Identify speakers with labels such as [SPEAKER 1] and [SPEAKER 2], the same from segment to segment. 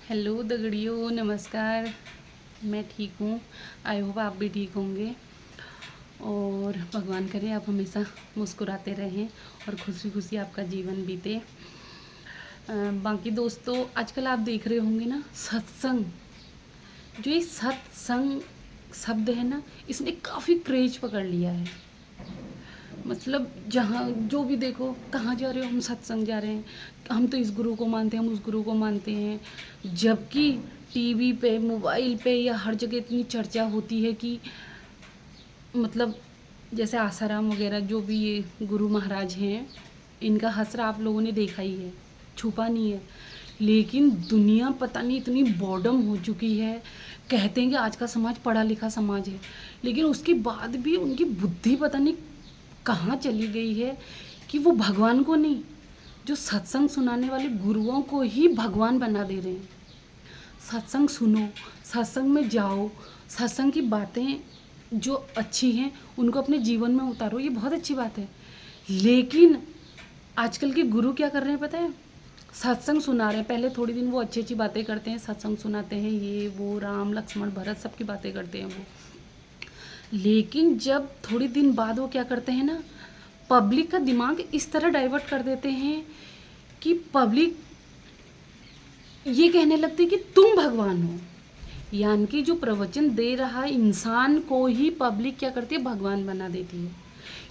[SPEAKER 1] Hello दगड़ियों, नमस्कार। मैं ठीक हूँ। आई होप आप भी ठीक होंगे और भगवान करे आप हमेशा मुस्कुराते रहें और खुशी खुशी आपका जीवन बीते। बाकी दोस्तों, आजकल आप देख रहे होंगे ना, सत्संग, जो ये सत्संग शब्द है ना, इसने काफ़ी क्रेज पकड़ लिया है। मतलब जहाँ जो भी देखो, कहाँ जा रहे हो, हम सत्संग जा रहे हैं, हम तो इस गुरु को मानते हैं, हम उस गुरु को मानते हैं। जबकि टीवी पे, मोबाइल पे या हर जगह इतनी चर्चा होती है कि मतलब जैसे आसाराम वगैरह जो भी ये गुरु महाराज हैं, इनका हसरा आप लोगों ने देखा ही है, छुपा नहीं है। लेकिन दुनिया पता नहीं इतनी बॉर्डम हो चुकी है। कहते हैं कि आज का समाज पढ़ा लिखा समाज है, लेकिन उसके बाद भी उनकी बुद्धि पता नहीं कहाँ चली गई है कि वो भगवान को नहीं, जो सत्संग सुनाने वाले गुरुओं को ही भगवान बना दे रहे हैं। सत्संग सुनो, सत्संग में जाओ, सत्संग की बातें जो अच्छी हैं उनको अपने जीवन में उतारो, ये बहुत अच्छी बात है। लेकिन आजकल के गुरु क्या कर रहे हैं पता है? सत्संग सुना रहे हैं। पहले थोड़ी दिन वो अच्छी अच्छी बातें करते हैं, सत्संग सुनाते हैं, ये वो राम लक्ष्मण भरत सबकी बातें करते हैं वो। लेकिन जब थोड़ी दिन बाद वो क्या करते हैं ना, पब्लिक का दिमाग इस तरह डाइवर्ट कर देते हैं कि पब्लिक ये कहने लगती है कि तुम भगवान हो। यानी कि जो प्रवचन दे रहा इंसान को ही पब्लिक क्या करती है, भगवान बना देती है।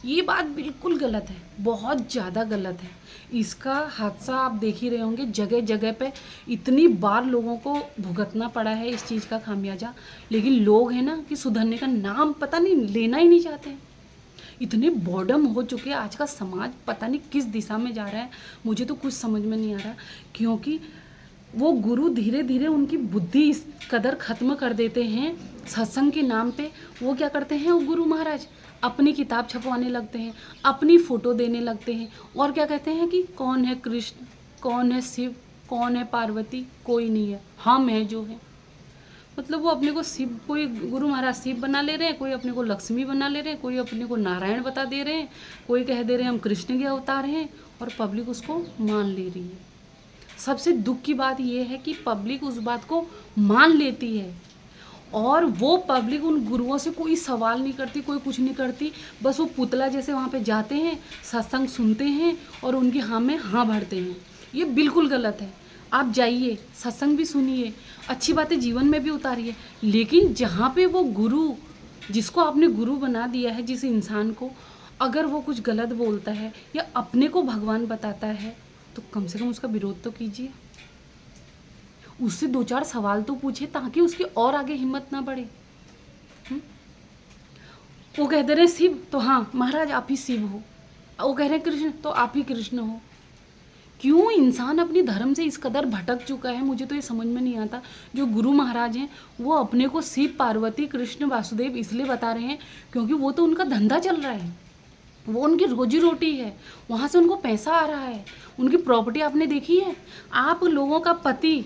[SPEAKER 1] ये बात बिल्कुल गलत है, बहुत ज़्यादा गलत है। इसका हादसा आप देख ही रहे होंगे, जगह जगह पे इतनी बार लोगों को भुगतना पड़ा है इस चीज़ का खामियाजा। लेकिन लोग हैं ना कि सुधरने का नाम पता नहीं लेना ही नहीं चाहते हैं। इतने बॉर्डम हो चुके हैं, आज का समाज पता नहीं किस दिशा में जा रहा है, मुझे तो कुछ समझ में नहीं आ रहा। क्योंकि वो गुरु धीरे धीरे उनकी बुद्धि इस कदर ख़त्म कर देते हैं सत्संग के नाम पे। वो क्या करते हैं, वो गुरु महाराज अपनी किताब छपवाने लगते हैं, अपनी फ़ोटो देने लगते हैं और क्या कहते हैं कि कौन है कृष्ण, कौन है शिव, कौन है पार्वती, कोई नहीं है, हम हैं जो है। मतलब वो अपने को शिव, कोई गुरु महाराज शिव बना ले रहे हैं, कोई अपने को लक्ष्मी बना ले रहे हैं, कोई अपने को नारायण बता दे रहे हैं, कोई कह दे रहे हैं हम कृष्ण के अवतार हैं, और पब्लिक उसको मान ले रही है। सबसे दुख की बात यह है कि पब्लिक उस बात को मान लेती है और वो पब्लिक उन गुरुओं से कोई सवाल नहीं करती, कोई कुछ नहीं करती। बस वो पुतला जैसे वहाँ पे जाते हैं, सत्संग सुनते हैं और उनकी हाँ में हाँ भरते हैं। ये बिल्कुल गलत है। आप जाइए, सत्संग भी सुनिए, अच्छी बातें जीवन में भी उतारिए, लेकिन जहाँ पे वो गुरु, जिसको आपने गुरु बना दिया है, जिस इंसान को, अगर वो कुछ गलत बोलता है या अपने को भगवान बताता है, तो कम से कम उसका विरोध तो कीजिए, उससे दो चार सवाल तो पूछे ताकि उसकी और आगे हिम्मत ना बढ़े। वो कह दे रहे शिव, तो हाँ महाराज आप ही शिव हो। वो कह रहे हैं कृष्ण, तो आप ही कृष्ण हो। क्यों इंसान अपनी धर्म से इस कदर भटक चुका है, मुझे तो ये समझ में नहीं आता। जो गुरु महाराज हैं वो अपने को शिव, पार्वती, कृष्ण, वासुदेव इसलिए बता रहे हैं क्योंकि वो तो उनका धंधा चल रहा है, वो उनकी रोजी रोटी है, वहाँ से उनको पैसा आ रहा है, उनकी प्रॉपर्टी आपने देखी है। आप लोगों का पति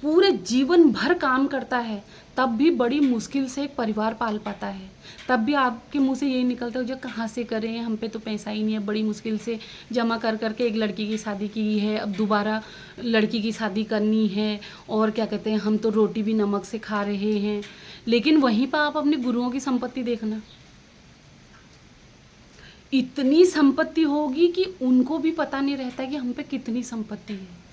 [SPEAKER 1] पूरे जीवन भर काम करता है, तब भी बड़ी मुश्किल से एक परिवार पाल पाता है, तब भी आपके मुंह से यही निकलता है जो कहाँ से करें, हम पे तो पैसा ही नहीं है, बड़ी मुश्किल से जमा कर करके एक लड़की की शादी की है, अब दोबारा लड़की की शादी करनी है, और क्या कहते हैं, हम तो रोटी भी नमक से खा रहे हैं। लेकिन वहीं पर आप अपने गुरुओं की संपत्ति देखना, इतनी संपत्ति होगी कि उनको भी पता नहीं रहता कि हम पे कितनी संपत्ति है।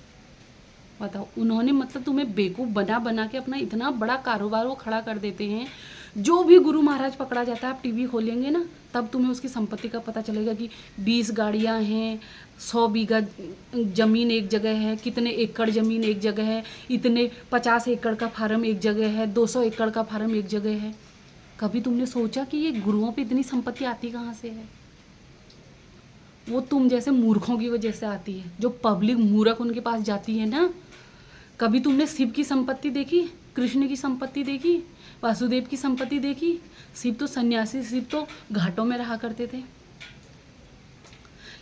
[SPEAKER 1] बताओ, उन्होंने मतलब तुम्हें बेवकूफ़ बना बना के अपना इतना बड़ा कारोबार वो खड़ा कर देते हैं। जो भी गुरु महाराज पकड़ा जाता है, आप टीवी खोलेंगे ना, तब तुम्हें उसकी संपत्ति का पता चलेगा कि 20 गाड़ियां हैं, 100 बीघा ज़मीन एक जगह है, कितने एकड़ ज़मीन एक जगह है, इतने 50 एकड़ का फार्म एक जगह है, 200 एकड़ का फार्म एक जगह है। कभी तुमने सोचा कि ये गुरुओं पे इतनी संपत्ति आती कहाँ से है? वो तुम जैसे मूर्खों की वजह से आती है, जो पब्लिक मूर्ख उनके पास जाती है ना। कभी तुमने शिव की संपत्ति देखी, कृष्ण की संपत्ति देखी, वासुदेव की संपत्ति देखी? शिव तो सन्यासी, शिव तो घाटों में रहा करते थे।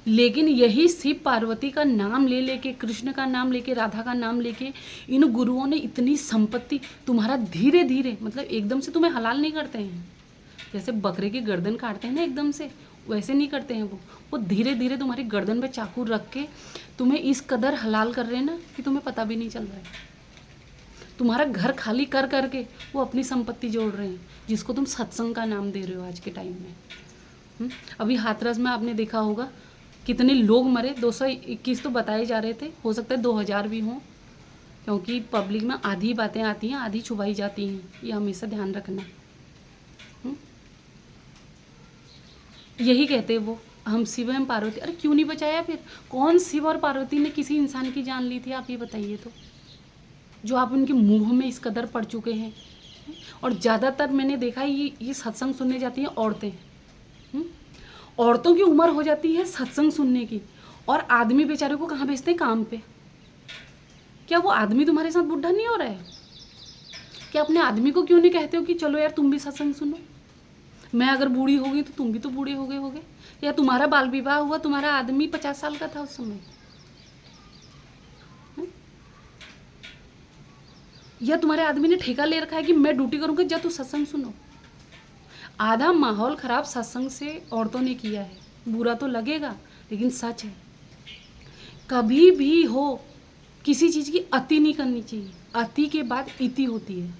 [SPEAKER 1] लेकिन यही शिव पार्वती का नाम ले लेके, कृष्ण का नाम लेके, राधा का नाम लेके, इन गुरुओं ने इतनी संपत्ति, तुम्हारा धीरे धीरे, मतलब एकदम से तुम्हें हलाल नहीं करते हैं, जैसे बकरे की गर्दन काटते हैं ना एकदम से, वैसे नहीं करते हैं वो धीरे धीरे तुम्हारी गर्दन पे चाकू रख के तुम्हें इस कदर हलाल कर रहे हैं ना कि तुम्हें पता भी नहीं चल रहा है। तुम्हारा घर खाली कर करके वो अपनी संपत्ति जोड़ रहे हैं, जिसको तुम सत्संग का नाम दे रहे हो आज के टाइम में। अभी हाथरस में आपने देखा होगा कितने लोग मरे, 221 तो बताए जा रहे थे, हो सकता है 2000 भी हों, क्योंकि पब्लिक में आधी बातें आती हैं, आधी छुपाई जाती हैं, ये हमेशा ध्यान रखना। यही कहते वो हम शिव हम पार्वती। अरे क्यों नहीं बचाया फिर? कौन शिव और पार्वती ने किसी इंसान की जान ली थी, आप ये बताइए तो, जो आप उनके मुंह में इस कदर पड़ चुके हैं। और ज़्यादातर मैंने देखा है ये सत्संग सुनने जाती हैं औरतें। औरतों की उम्र हो जाती है सत्संग सुनने की, और आदमी बेचारे को कहाँ भेजते हैं? काम पे। क्या वो आदमी तुम्हारे साथ बुढ़ा नहीं हो रहा है? क्या अपने आदमी को क्यों नहीं कहते हो कि चलो यार तुम भी सत्संग सुनो? मैं अगर बूढ़ी हो गई तो तुम भी तो बूढ़े हो गए होगे। या तुम्हारा बाल विवाह हुआ, तुम्हारा आदमी 50 साल का था उस समय, या तुम्हारे आदमी ने ठेका ले रखा है कि मैं ड्यूटी करूँगा, जा तू सत्संग सुनो। आधा माहौल खराब सत्संग से औरतों ने किया है। बुरा तो लगेगा लेकिन सच है। कभी भी हो किसी चीज़ की अति नहीं करनी चाहिए, अति के बाद इति होती है।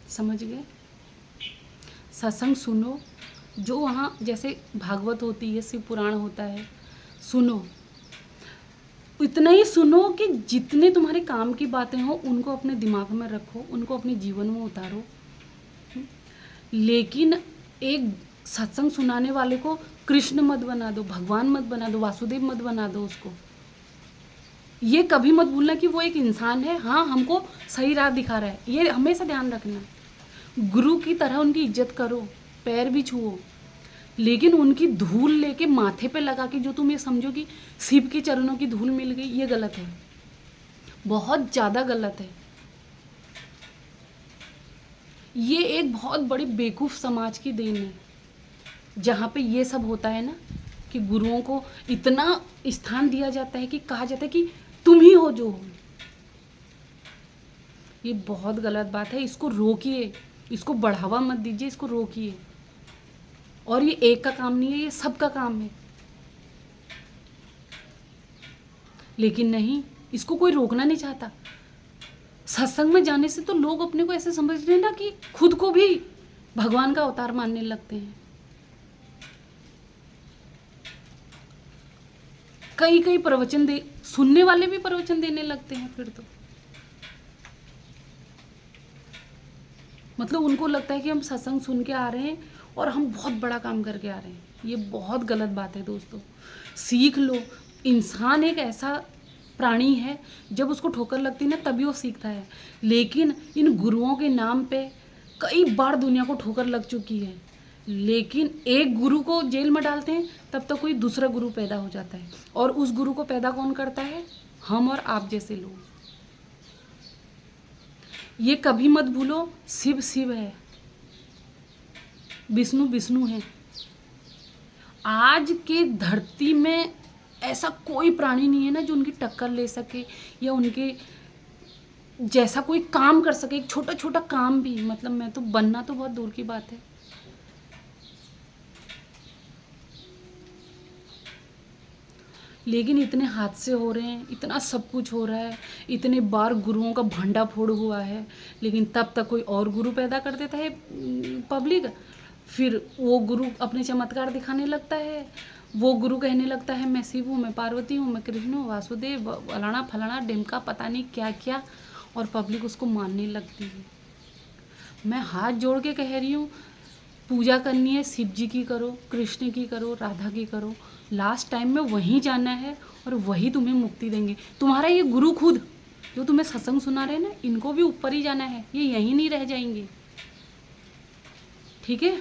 [SPEAKER 1] समझ गए? सत्संग सुनो, जो वहाँ जैसे भागवत होती है, शिव पुराण होता है, सुनो। इतना ही सुनो कि जितने तुम्हारे काम की बातें हो उनको अपने दिमाग में रखो, उनको अपने जीवन में उतारो। लेकिन एक सत्संग सुनाने वाले को कृष्ण मत बना दो, भगवान मत बना दो, वासुदेव मत बना दो उसको। ये कभी मत भूलना कि वो एक इंसान है, हाँ हमको सही राह दिखा रहा है, ये हमेशा ध्यान रखना। गुरु की तरह उनकी इज्जत करो, पैर भी छुओ, लेकिन उनकी धूल लेके माथे पे लगा के जो तुम ये समझो कि शिव के चरणों की धूल मिल गई, ये गलत है, बहुत ज़्यादा गलत है। ये एक बहुत बड़ी बेवकूफ़ समाज की देन है, जहाँ पे ये सब होता है ना, कि गुरुओं को इतना स्थान दिया जाता है कि कहा जाता है कि तुम ही हो जो हो। ये बहुत गलत बात है, इसको रोकिए, इसको बढ़ावा मत दीजिए, इसको रोकिए। और ये एक का काम नहीं है, ये सबका काम है। लेकिन नहीं, इसको कोई रोकना नहीं चाहता। सत्संग में जाने से तो लोग अपने को ऐसे समझ रहे हैं ना कि खुद को भी भगवान का अवतार मानने लगते हैं। कई कई प्रवचन सुनने वाले भी प्रवचन देने लगते हैं फिर तो। मतलब उनको लगता है कि हम सत्संग सुन के आ रहे हैं और हम बहुत बड़ा काम करके आ रहे हैं। ये बहुत गलत बात है दोस्तों। सीख लो, इंसान एक ऐसा प्राणी है, जब उसको ठोकर लगती है ना तभी वो सीखता है। लेकिन इन गुरुओं के नाम पे कई बार दुनिया को ठोकर लग चुकी है, लेकिन एक गुरु को जेल में डालते हैं तब तक कोई दूसरा गुरु पैदा हो जाता है। और उस गुरु को पैदा कौन करता है? हम और आप जैसे लोग। ये कभी मत भूलो, शिव शिव है, विष्णु विष्णु है। आज के धरती में ऐसा कोई प्राणी नहीं है ना जो उनकी टक्कर ले सके या उनके जैसा कोई काम कर सके। एक छोटा छोटा काम भी, मतलब मैं तो बनना तो बहुत दूर की बात है। लेकिन इतने हादसे हो रहे हैं, इतना सब कुछ हो रहा है, इतने बार गुरुओं का भंडा फोड़ हुआ है, लेकिन तब तक कोई और गुरु पैदा कर देता है पब्लिक। फिर वो गुरु अपने चमत्कार दिखाने लगता है, वो गुरु कहने लगता है मैं शिव हूँ, मैं पार्वती हूँ, मैं कृष्ण हूँ, वासुदेव, फलाना फलाना डिमका, पता नहीं क्या क्या, और पब्लिक उसको मानने लगती है। मैं हाथ जोड़ के कह रही हूँ, पूजा करनी है शिव जी की करो, कृष्ण की करो, राधा की करो। लास्ट टाइम में वहीं जाना है और वही तुम्हें मुक्ति देंगे। तुम्हारा ये गुरु खुद जो तुम्हें सत्संग सुना रहे हैं ना, इनको भी ऊपर ही जाना है, ये यहीं नहीं रह जाएंगे। ठीक है।